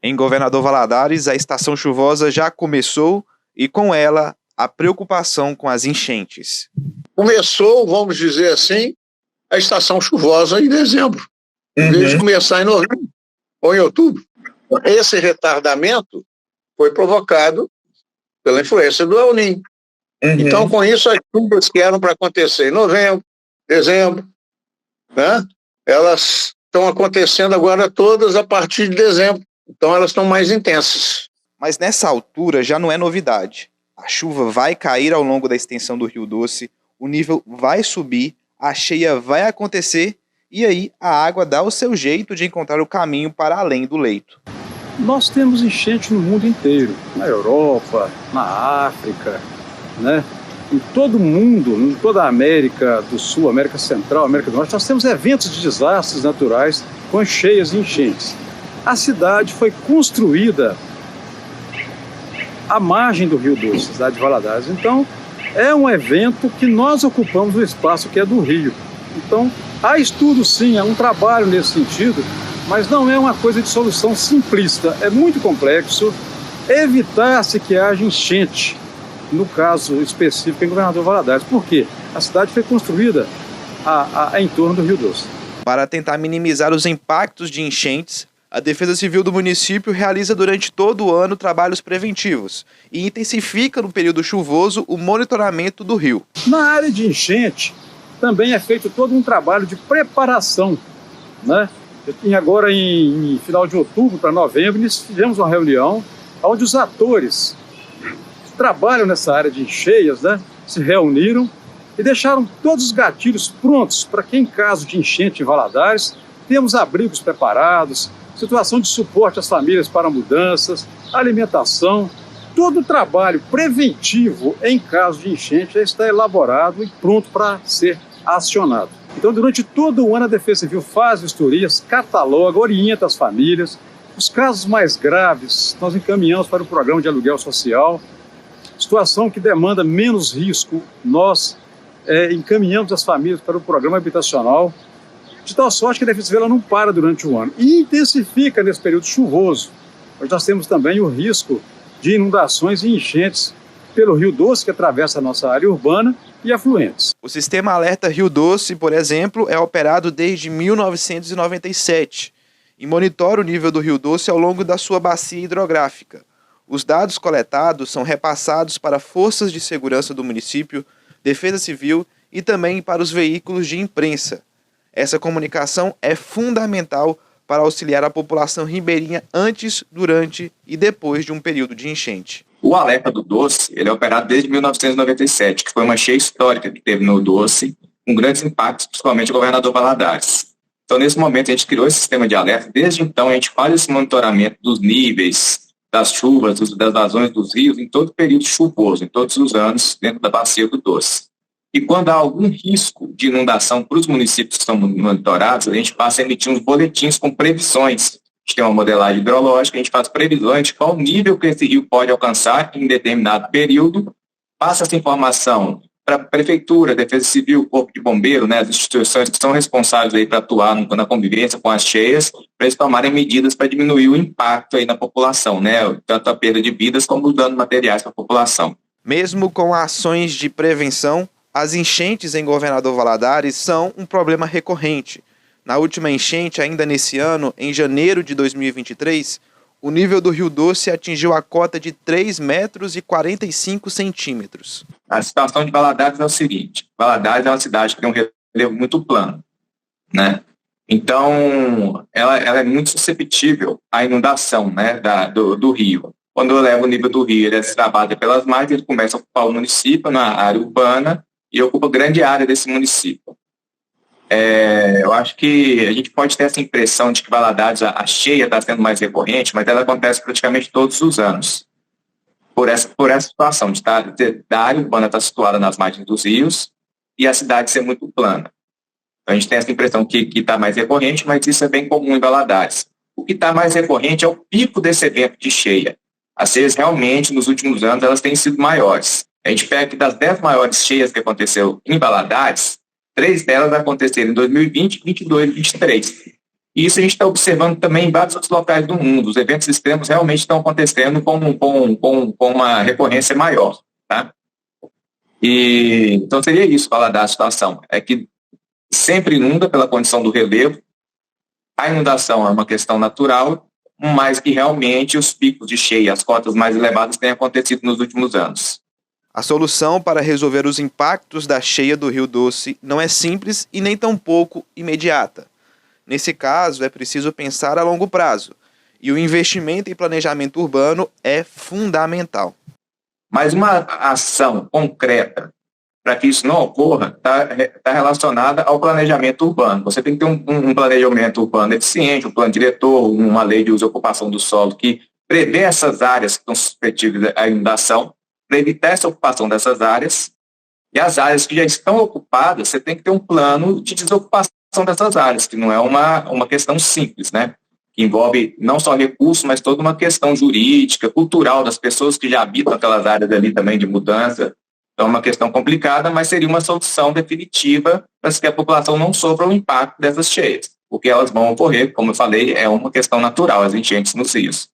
Em Governador Valadares, a estação chuvosa já começou e, com ela, a preocupação com as enchentes. Começou, vamos dizer assim, a estação chuvosa em dezembro, em vez de começar em novembro ou em outubro. Esse retardamento foi provocado pela influência do El Niño. Então, com isso, as chuvas que eram para acontecer em novembro, dezembro, né, elas estão acontecendo agora todas a partir de dezembro. Então elas estão mais intensas. Mas nessa altura já não é novidade. A chuva vai cair ao longo da extensão do Rio Doce, o nível vai subir, a cheia vai acontecer e aí a água dá o seu jeito de encontrar o caminho para além do leito. Nós temos enchente no mundo inteiro, na Europa, na África, né? Em todo o mundo, em toda a América do Sul, América Central, América do Norte, nós temos eventos de desastres naturais com cheias e enchentes. A cidade foi construída à margem do Rio Doce, cidade de Valadares. Então, é um evento que nós ocupamos o espaço que é do rio. Então, há estudo sim, há um trabalho nesse sentido, mas não é uma coisa de solução simplista. É muito complexo evitar-se que haja enchente, no caso específico em Governador Valadares. Por quê? A cidade foi construída em torno do Rio Doce. Para tentar minimizar os impactos de enchentes, a Defesa Civil do município realiza durante todo o ano trabalhos preventivos e intensifica no período chuvoso o monitoramento do rio. Na área de enchente, também é feito todo um trabalho de preparação, né? Agora, em final de outubro para novembro, nós fizemos uma reunião onde os atores que trabalham nessa área de encheias, né, se reuniram e deixaram todos os gatilhos prontos para que, em caso de enchente em Valadares, temos abrigos preparados, situação de suporte às famílias para mudanças, alimentação. Todo o trabalho preventivo em caso de enchente já está elaborado e pronto para ser acionado. Então, durante todo o ano, a Defesa Civil faz vistorias, cataloga, orienta as famílias. Os casos mais graves, nós encaminhamos para o programa de aluguel social. Situação que demanda menos risco, nós encaminhamos as famílias para o programa habitacional, de tal sorte que a Defesa Civil ela não para durante o ano. E intensifica nesse período chuvoso. Nós temos também o risco de inundações e enchentes pelo Rio Doce, que atravessa a nossa área urbana, e afluentes. O Sistema Alerta Rio Doce, por exemplo, é operado desde 1997 e monitora o nível do Rio Doce ao longo da sua bacia hidrográfica. Os dados coletados são repassados para forças de segurança do município, Defesa Civil e também para os veículos de imprensa. Essa comunicação é fundamental para auxiliar a população ribeirinha antes, durante e depois de um período de enchente. O alerta do Doce ele é operado desde 1997, que foi uma cheia histórica que teve no Doce, com grandes impactos, principalmente o Governador Valadares. Então, nesse momento, a gente criou esse sistema de alerta. Desde então, a gente faz esse monitoramento dos níveis, das chuvas, das vazões dos rios, em todo período chuvoso, em todos os anos, dentro da bacia do Doce. E quando há algum risco de inundação para os municípios que estão monitorados, a gente passa a emitir uns boletins com previsões. A gente tem uma modelagem hidrológica, a gente faz previsões de qual nível que esse rio pode alcançar em determinado período, passa essa informação para a Prefeitura, Defesa Civil, Corpo de Bombeiro, né, as instituições que são responsáveis aí para atuar na convivência com as cheias, para eles tomarem medidas para diminuir o impacto aí na população, né, tanto a perda de vidas como os danos materiais para a população. Mesmo com ações de prevenção, as enchentes em Governador Valadares são um problema recorrente. Na última enchente, ainda nesse ano, em janeiro de 2023, o nível do Rio Doce atingiu a cota de 3,45 metros. A situação de Valadares é o seguinte: Valadares é uma cidade que tem um relevo muito plano, né? Então, ela é muito susceptível à inundação, né, do rio. Quando eleva o nível do rio, ele é extravasa pelas margens, ele começa a ocupar o município na área urbana e ocupa grande área desse município. Eu acho que a gente pode ter essa impressão de que Valadares, a cheia está sendo mais recorrente, mas ela acontece praticamente todos os anos. Por essa situação da área urbana estar situada nas margens dos rios e a cidade ser muito plana. Então, a gente tem essa impressão que está mais recorrente, mas isso é bem comum em Valadares. O que está mais recorrente é o pico desse evento de cheia. As cheias realmente, nos últimos anos, elas têm sido maiores. A gente pega que das 10 maiores cheias que aconteceu em Valadares, 3 delas aconteceram em 2020, 2022 e 2023. E isso a gente está observando também em vários outros locais do mundo. Os eventos extremos realmente estão acontecendo com uma recorrência maior. Tá? Então seria isso, falar da situação. É que sempre inunda pela condição do relevo. A inundação é uma questão natural, mas que realmente os picos de cheia, as cotas mais elevadas têm acontecido nos últimos anos. A solução para resolver os impactos da cheia do Rio Doce não é simples e nem tampouco imediata. Nesse caso, é preciso pensar a longo prazo, e o investimento em planejamento urbano é fundamental. Mas uma ação concreta para que isso não ocorra está relacionada ao planejamento urbano. Você tem que ter um planejamento urbano eficiente, um plano diretor, uma lei de uso e ocupação do solo que prevê essas áreas que estão suscetíveis à inundação, para evitar essa ocupação dessas áreas. E as áreas que já estão ocupadas, você tem que ter um plano de desocupação dessas áreas, que não é uma questão simples, né? Que envolve não só recursos, mas toda uma questão jurídica, cultural das pessoas que já habitam aquelas áreas ali também de mudança. Então é uma questão complicada, mas seria uma solução definitiva para que a população não sofra o impacto dessas cheias, porque elas vão ocorrer, como eu falei, é uma questão natural, as enchentes nos rios.